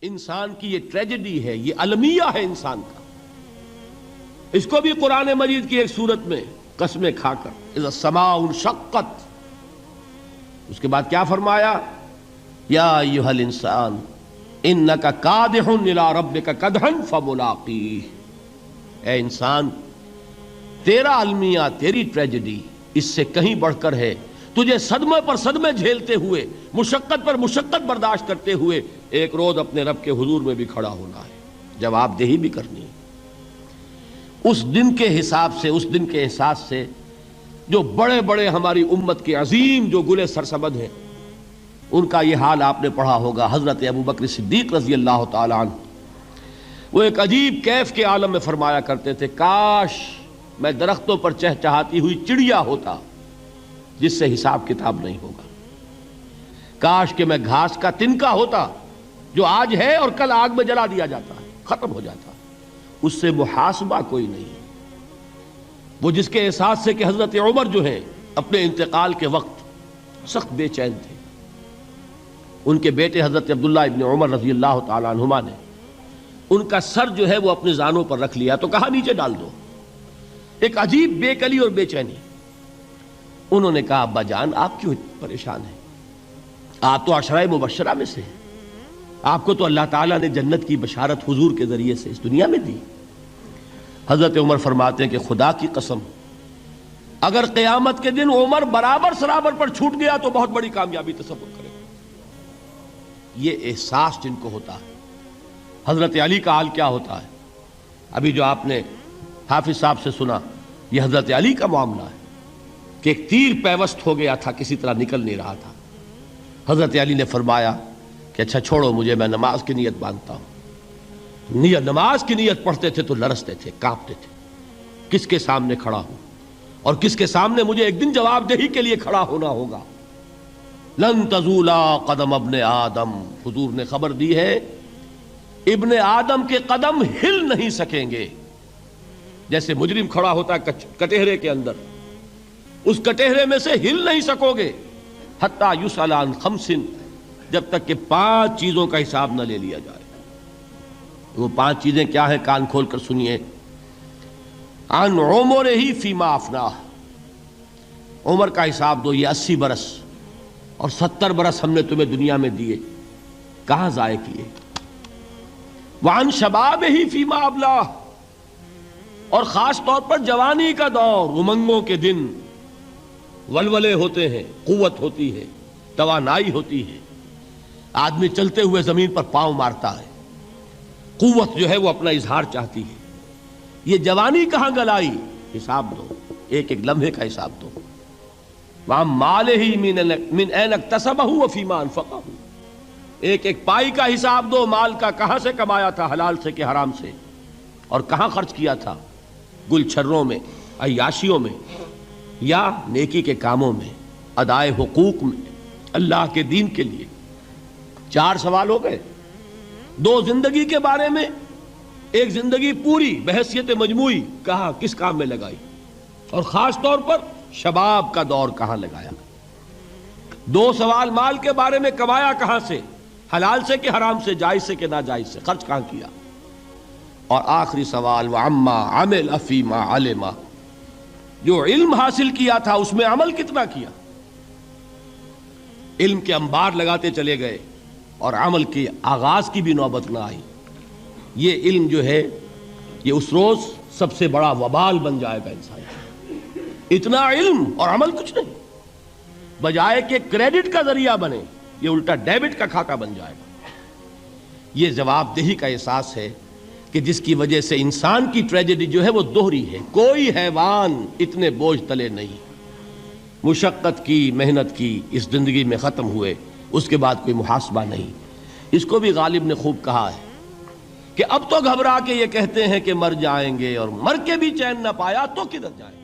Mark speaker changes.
Speaker 1: انسان کی یہ ٹریجڈی ہے، یہ المیہ ہے انسان کا. اس کو بھی قرآن مجید کی ایک سورت میں قسمیں کھا کر اذا السماء انشقت، اس کے بعد کیا فرمایا؟ یا ایھا الانسان انک کادح الی ربک کدحا فملاقیہ. اے انسان، تیرا المیہ، تیری ٹریجڈی اس سے کہیں بڑھ کر ہے. تجھے صدمے پر صدمے جھیلتے ہوئے، مشقت پر مشقت برداشت کرتے ہوئے ایک روز اپنے رب کے حضور میں بھی کھڑا ہونا ہے، جواب دہی بھی کرنی ہے. اس دن کے حساب سے، اس دن کے احساس سے جو بڑے بڑے ہماری امت کے عظیم جو گلے سرسبد ہیں، ان کا یہ حال آپ نے پڑھا ہوگا. حضرت ابوبکر صدیق رضی اللہ تعالی عنہ وہ ایک عجیب کیف کے عالم میں فرمایا کرتے تھے، کاش میں درختوں پر چہچہاتی ہوئی چڑیا ہوتا جس سے حساب کتاب نہیں ہوگا. کاش کہ میں گھاس کا تنکا ہوتا جو آج ہے اور کل آگ میں جلا دیا جاتا ہے، ختم ہو جاتا، اس سے محاسبہ کوئی نہیں. وہ جس کے احساس سے کہ حضرت عمر جو ہیں اپنے انتقال کے وقت سخت بے چین تھے. ان کے بیٹے حضرت عبداللہ ابن عمر رضی اللہ تعالی عنہما نے ان کا سر جو ہے وہ اپنے زانوں پر رکھ لیا تو کہا نیچے ڈال دو. ایک عجیب بے کلی اور بے چینی. انہوں نے کہا ابا جان آپ کیوں پریشان ہیں؟ آپ تو عشرہ مبشرہ میں سے ہیں، آپ کو تو اللہ تعالیٰ نے جنت کی بشارت حضور کے ذریعے سے اس دنیا میں دی. حضرت عمر فرماتے ہیں کہ خدا کی قسم اگر قیامت کے دن عمر برابر سرابر پر چھوٹ گیا تو بہت بڑی کامیابی تصور کرے. یہ احساس جن کو ہوتا ہے. حضرت علی کا حال کیا ہوتا ہے؟ ابھی جو آپ نے حافظ صاحب سے سنا، یہ حضرت علی کا معاملہ ہے کہ ایک تیر پیوست ہو گیا تھا، کسی طرح نکل نہیں رہا تھا. حضرت علی نے فرمایا کہ اچھا چھوڑو مجھے، میں نماز کی نیت باندھتا ہوں. نماز کی نیت پڑھتے تھے تو لرزتے تھے، کانپتے تھے. کس کے سامنے کھڑا ہوں اور کس کے سامنے مجھے ایک دن جواب دہی کے لیے کھڑا ہونا ہوگا. لن تزولا قدم ابن آدم، حضور نے خبر دی ہے ابن آدم کے قدم ہل نہیں سکیں گے. جیسے مجرم کھڑا ہوتا ہے کٹہرے کے اندر، اس کٹہرے میں سے ہل نہیں سکو گے حتی یسأل عن خمس، جب تک کہ 5 چیزوں کا حساب نہ لے لیا جائے. وہ 5 چیزیں کیا ہیں؟ کان کھول کر سنیے. عن عمرہ فیما افناہ، عمر کا حساب دو. یہ 80 برس اور 70 برس ہم نے تمہیں دنیا میں دیے، کہاں ضائع کیے. وعن شبابہ فیما ابلاہ، اور خاص طور پر جوانی کا دور، امنگوں کے دن، ولولے ہوتے ہیں، قوت ہوتی ہے، توانائی ہوتی ہے، آدمی چلتے ہوئے زمین پر پاؤں مارتا ہے، قوت جو ہے وہ اپنا اظہار چاہتی ہے. یہ جوانی کہاں گلائی؟ حساب دو، ایک ایک لمحے کا حساب دو. وَعَن مَالِهِ مِنْ أَيْنَ اكْتَسَبَهُ وَفِيمَا أَنْفَقَهُ، ایک ایک پائی کا حساب دو. مال کا کہاں سے کمایا تھا، حلال سے کہ حرام سے، اور کہاں خرچ کیا تھا، گل چھروں میں، عیاشیوں میں، یا نیکی کے کاموں میں، ادائے حقوق میں، اللہ کے دین کے لیے. 4 سوال ہو گئے. 2 زندگی کے بارے میں، ایک زندگی پوری بحیثیت مجموعی کہاں کس کام میں لگائی، اور خاص طور پر شباب کا دور کہاں لگایا. 2 سوال مال کے بارے میں، کمایا کہاں سے، حلال سے کہ حرام سے، جائز سے کہ ناجائز سے، خرچ کہاں کیا. اور آخری سوال وعما عمل فیما علم، جو علم حاصل کیا تھا اس میں عمل کتنا کیا. علم کے انبار لگاتے چلے گئے اور عمل کے آغاز کی بھی نوبت نہ آئی. یہ علم جو ہے یہ اس روز سب سے بڑا وبال بن جائے گا انسان. اتنا علم اور عمل کچھ نہیں، بجائے کہ کریڈٹ کا ذریعہ بنے یہ الٹا ڈیبٹ کا کھاتہ بن جائے گا. یہ جواب دہی کا احساس ہے کہ جس کی وجہ سے انسان کی ٹریجڈی جو ہے وہ دوہری ہے. کوئی حیوان اتنے بوجھ تلے نہیں. مشقت کی، محنت کی، اس زندگی میں ختم ہوئے، اس کے بعد کوئی محاسبہ نہیں. اس کو بھی غالب نے خوب کہا ہے کہ اب تو گھبرا کے یہ کہتے ہیں کہ مر جائیں گے، اور مر کے بھی چین نہ پایا تو کدھر جائیں گے.